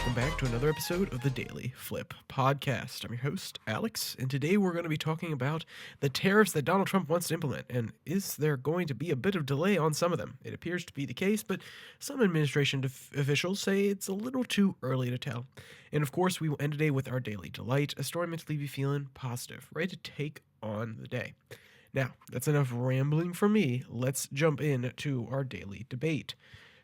welcome back to another episode of the Daily Flip podcast. I'm your host, Alex, and today we're going to be talking about the tariffs that Donald Trump wants to implement, and is there going to be a bit of delay on some of them? It appears to be the case, but some administration officials say it's a little too early to tell. And of course, we will end today with our Daily Delight, a story meant to leave you feeling positive, ready to take on the day. Now, that's enough rambling from me. Let's jump in to our daily debate.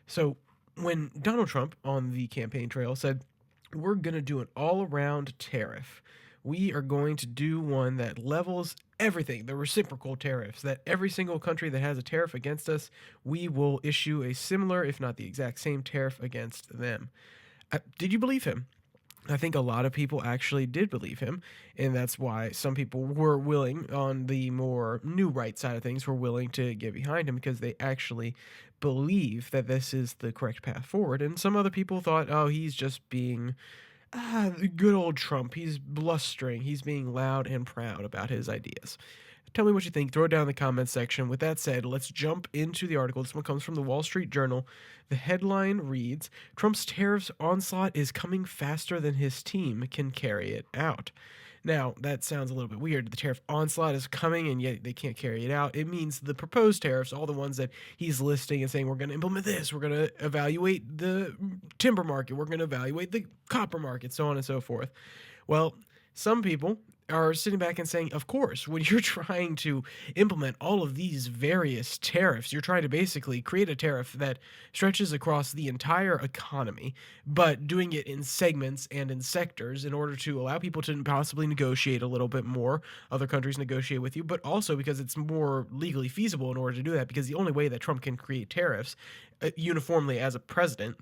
So, when Donald Trump on the campaign trail said, we're going to do an all around tariff, we are going to do one that levels everything, the reciprocal tariffs, that every single country that has a tariff against us, we will issue a similar, if not the exact same tariff against them. Did you believe him? I think a lot of people actually did believe him, and that's why some people were willing, on the more new right side of things, were willing to get behind him because they actually believe that this is the correct path forward. And some other people thought, oh, he's just being good old Trump. He's blustering. He's being loud and proud about his ideas. Tell me what you think. Throw it down in the comments section. With that said, let's jump into the article. This one comes from the Wall Street Journal. The headline reads, Trump's tariffs onslaught is coming faster than his team can carry it out. Now, that sounds a little bit weird. The tariff onslaught is coming, and yet they can't carry it out. It means the proposed tariffs, all the ones that he's listing and saying, we're going to implement this, we're going to evaluate the timber market, we're going to evaluate the copper market, so on and so forth. Well, some people are sitting back and saying, of course, when you're trying to implement all of these various tariffs, you're trying to basically create a tariff that stretches across the entire economy, but doing it in segments and in sectors in order to allow people to possibly negotiate a little bit more. Other countries negotiate with you, but also because it's more legally feasible in order to do that, because the only way that Trump can create tariffs uniformly as a president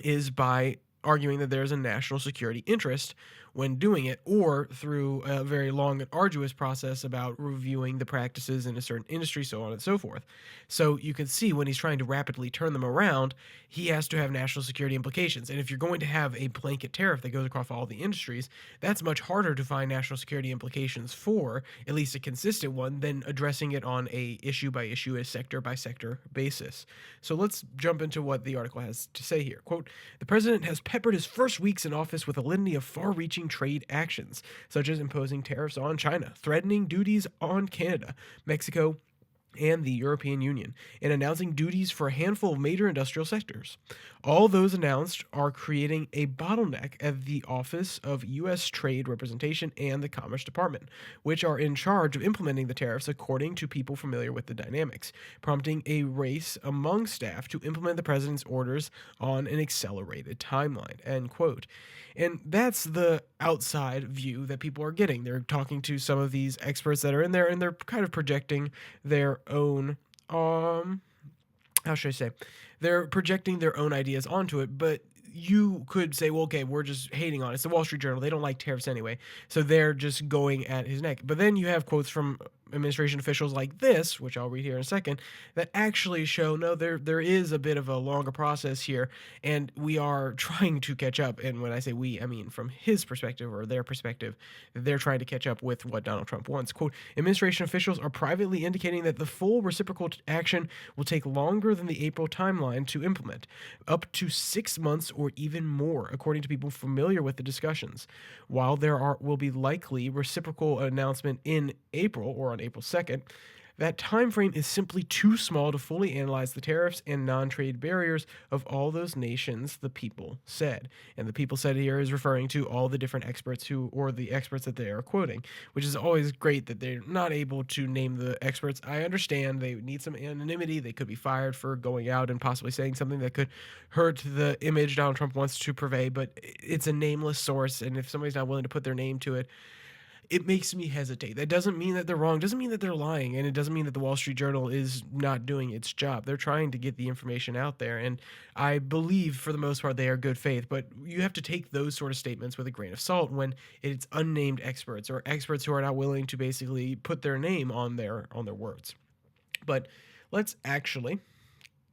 is by arguing that there's a national security interest when doing it, or through a very long and arduous process about reviewing the practices in a certain industry, so on and so forth. So you can see when he's trying to rapidly turn them around, he has to have national security implications. And if you're going to have a blanket tariff that goes across all the industries, that's much harder to find national security implications for, at least a consistent one, than addressing it on a issue by issue, a sector by sector basis. So let's jump into what the article has to say here. Quote, the president has peppered his first weeks in office with a litany of far-reaching trade actions, such as imposing tariffs on China, threatening duties on Canada, Mexico, and the European Union, and announcing duties for a handful of major industrial sectors. All those announced are creating a bottleneck at the Office of U.S. Trade Representation and the Commerce Department, which are in charge of implementing the tariffs according to people familiar with the dynamics, prompting a race among staff to implement the president's orders on an accelerated timeline, end quote. And that's the outside view that people are getting. They're talking to some of these experts that are in there, and they're kind of projecting their own, how should I say? They're projecting their own ideas onto it, but you could say, well, okay, we're just hating on it. It's the Wall Street Journal. They don't like tariffs anyway, so they're just going at his neck. But then you have quotes from administration officials like this, which I'll read here in a second, that actually show, no, there is a bit of a longer process here, and we are trying to catch up. And when I say we, I mean from his perspective or their perspective, they're trying to catch up with what Donald Trump wants. Quote, administration officials are privately indicating that the full reciprocal action will take longer than the April timeline to implement, up to 6 months or even more, according to people familiar with the discussions. While there will be likely reciprocal announcement in April or on April 2nd, that time frame is simply too small to fully analyze the tariffs and non-trade barriers of all those nations, the people said. And the people said here is referring to all the different experts or the experts that they are quoting, which is always great that they're not able to name the experts. I understand they need some anonymity. They could be fired for going out and possibly saying something that could hurt the image Donald Trump wants to purvey, but it's a nameless source, and if somebody's not willing to put their name to it, it makes me hesitate. That doesn't mean that they're wrong, doesn't mean that they're lying, and it doesn't mean that the Wall Street Journal is not doing its job. They're trying to get the information out there, and I believe for the most part they are good faith, but you have to take those sort of statements with a grain of salt when it's unnamed experts or experts who are not willing to basically put their name on their words. But let's actually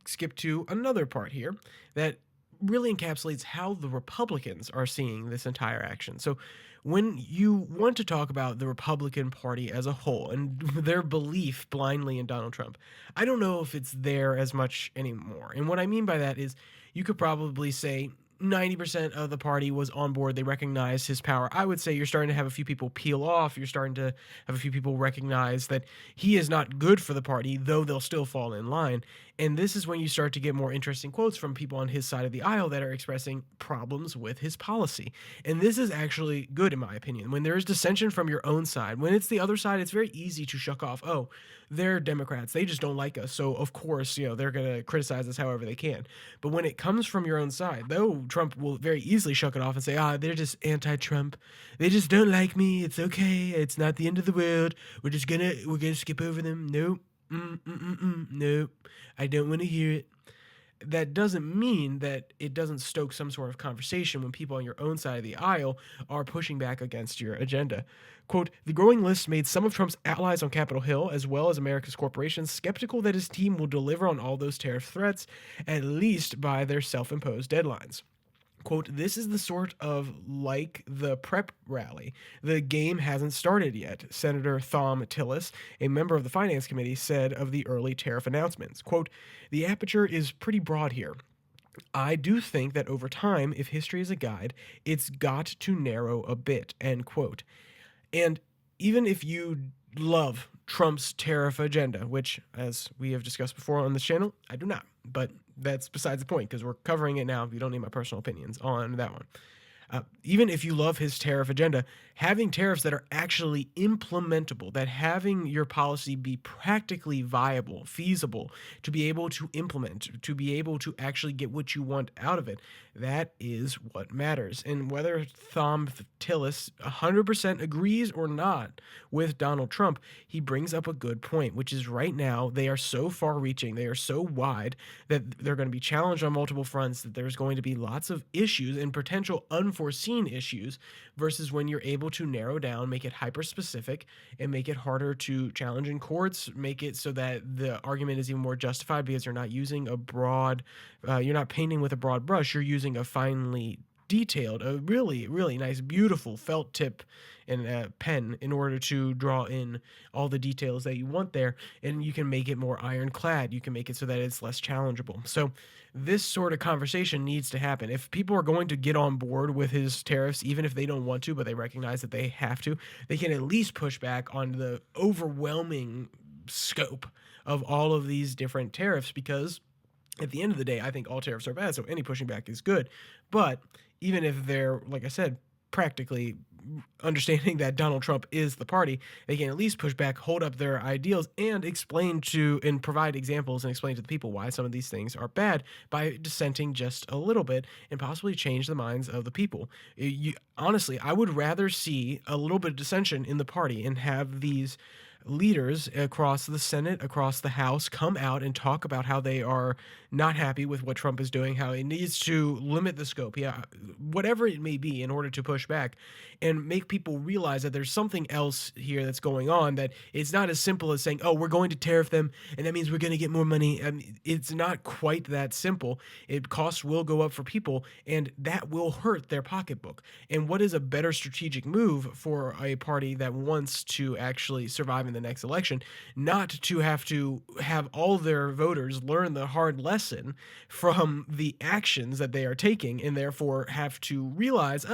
skip to another part here that really encapsulates how the Republicans are seeing this entire action. So when you want to talk about the Republican Party as a whole and their belief blindly in Donald Trump, I don't know if it's there as much anymore. And what I mean by that is you could probably say 90% of the party was on board. They recognized his power. I would say you're starting to have a few people peel off. You're starting to have a few people recognize that he is not good for the party, though they'll still fall in line. And this is when you start to get more interesting quotes from people on his side of the aisle that are expressing problems with his policy. And this is actually good, in my opinion. When there's dissension from your own side, when it's the other side, it's very easy to shuck off. Oh, they're Democrats. They just don't like us. So, of course, they're going to criticize us however they can. But when it comes from your own side, though Trump will very easily shuck it off and say, they're just anti-Trump. They just don't like me. It's okay. It's not the end of the world. We're gonna skip over them. Nope. Nope. I don't want to hear it. That doesn't mean that it doesn't stoke some sort of conversation when people on your own side of the aisle are pushing back against your agenda. Quote, the growing list made some of Trump's allies on Capitol Hill, as well as America's corporations, skeptical that his team will deliver on all those tariff threats, at least by their self-imposed deadlines. Quote, this is the sort of like the prep rally. The game hasn't started yet, Senator Thom Tillis, a member of the Finance Committee, said of the early tariff announcements. Quote, the aperture is pretty broad here. I do think that over time, if history is a guide, it's got to narrow a bit, end quote. And even if you love Trump's tariff agenda, which, as we have discussed before on this channel, I do not. But that's besides the point, because we're covering it now. You don't need my personal opinions on that one. Even if you love his tariff agenda, having tariffs that are actually implementable, that having your policy be practically viable, feasible, to be able to implement, to be able to actually get what you want out of it, that is what matters. And whether Thom Tillis 100% agrees or not with Donald Trump, he brings up a good point, which is right now they are so far-reaching, they are so wide that they're going to be challenged on multiple fronts, that there's going to be lots of issues and potential unforeseen issues, versus when you're able to narrow down, make it hyper-specific, and make it harder to challenge in courts, make it so that the argument is even more justified because you're not using a broad, you're not painting with a broad brush, you're using a finely detailed, a really, really nice, beautiful felt tip and a pen in order to draw in all the details that you want there, and you can make it more ironclad. You can make it so that it's less challengeable. So this sort of conversation needs to happen. If people are going to get on board with his tariffs, even if they don't want to, but they recognize that they have to, they can at least push back on the overwhelming scope of all of these different tariffs, because at the end of the day, I think all tariffs are bad, so any pushing back is good. But even if they're, like I said, practically understanding that Donald Trump is the party, they can at least push back, hold up their ideals, and explain to and provide examples and explain to the people why some of these things are bad by dissenting just a little bit and possibly change the minds of the people. Honestly, I would rather see a little bit of dissension in the party and have these leaders across the Senate, across the House, come out and talk about how they are not happy with what Trump is doing, how it needs to limit the scope, whatever it may be, in order to push back and make people realize that there's something else here that's going on, that it's not as simple as saying, oh, we're going to tariff them and that means we're going to get more money. I mean, it's not quite that simple. Costs will go up for people, and that will hurt their pocketbook. And what is a better strategic move for a party that wants to actually survive in the next election, not to have all their voters learn the hard lesson from the actions that they are taking, and therefore have to realize,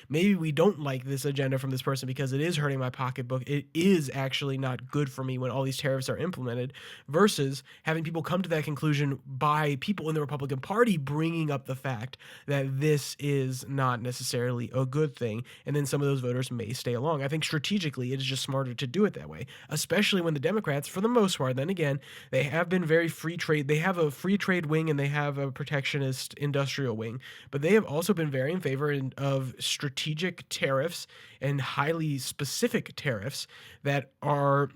maybe we don't like this agenda from this person because it is hurting my pocketbook. It is actually not good for me when all these tariffs are implemented, versus having people come to that conclusion by people in the Republican Party bringing up the fact that this is not necessarily a good thing, and then some of those voters may stay along. I think strategically it is just smarter to do it that way, especially when the Democrats, for the most part, then again, they have been very free trade. They have a free trade wing and they have a protectionist industrial wing, but they have also been very in favor of strategic tariffs and highly specific tariffs that are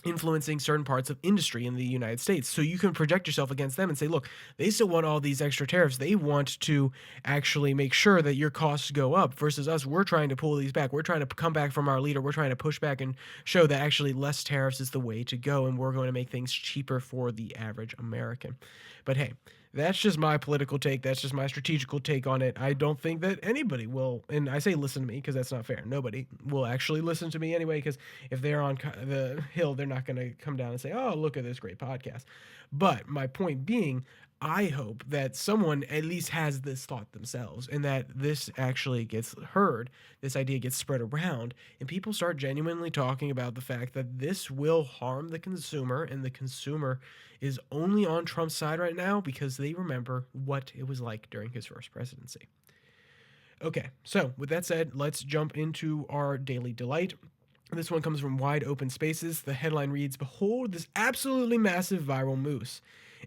influencing certain parts of industry in the United States. So you can project yourself against them and say, look, they still want all these extra tariffs. They want to actually make sure that your costs go up, versus us, we're trying to pull these back. We're trying to come back from our leader. We're trying to push back and show that actually less tariffs is the way to go, and we're going to make things cheaper for the average American. But hey, that's just my political take. That's just my strategical take on it. I don't think that anybody will, and I say listen to me because that's not fair. Nobody will actually listen to me anyway, because if they're on the Hill, they're not going to come down and say, oh, look at this great podcast. But my point being, I hope that someone at least has this thought themselves and that this actually gets heard, this idea gets spread around, and people start genuinely talking about the fact that this will harm the consumer, and the consumer is only on Trump's side right now because they remember what it was like during his first presidency. Okay, so with that said, let's jump into our daily delight. This one comes from Wide Open Spaces. The headline reads, "Behold this absolutely massive viral moose."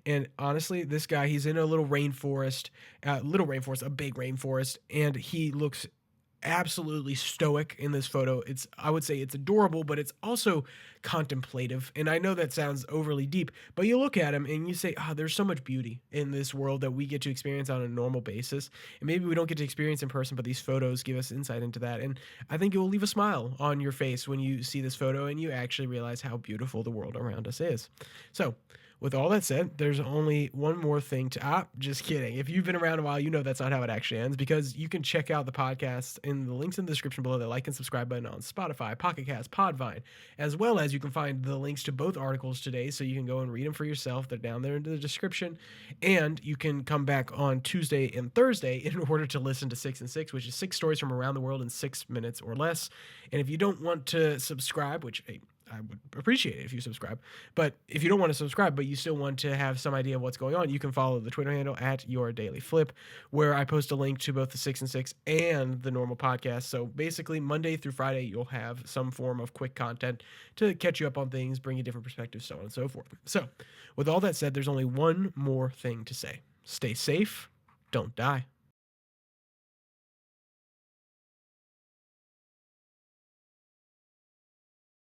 And honestly, this guy, he's in a a big rainforest, and he looks absolutely stoic in this photo. I would say it's adorable, but it's also contemplative. And I know that sounds overly deep, but you look at him and you say, there's so much beauty in this world that we get to experience on a normal basis. And maybe we don't get to experience in person, but these photos give us insight into that. And I think it will leave a smile on your face when you see this photo and you actually realize how beautiful the world around us is. So, with all that said, there's only one more thing just kidding. If you've been around a while, you know that's not how it actually ends, because you can check out the podcast in the links in the description below, the like and subscribe button on Spotify, Pocket Cast, Podvine, as well as you can find the links to both articles today, so you can go and read them for yourself. They're down there in the description, and you can come back on Tuesday and Thursday in order to listen to 6 and 6, which is 6 stories from around the world in 6 minutes or less. And if you don't want to subscribe, which, hey, I would appreciate it if you subscribe. But if you don't want to subscribe, but you still want to have some idea of what's going on, you can follow the Twitter handle at @YourDailyFlip, where I post a link to both the 6 and 6 and the normal podcast. So basically, Monday through Friday, you'll have some form of quick content to catch you up on things, bring you different perspectives, so on and so forth. So with all that said, there's only one more thing to say. Stay safe. Don't die.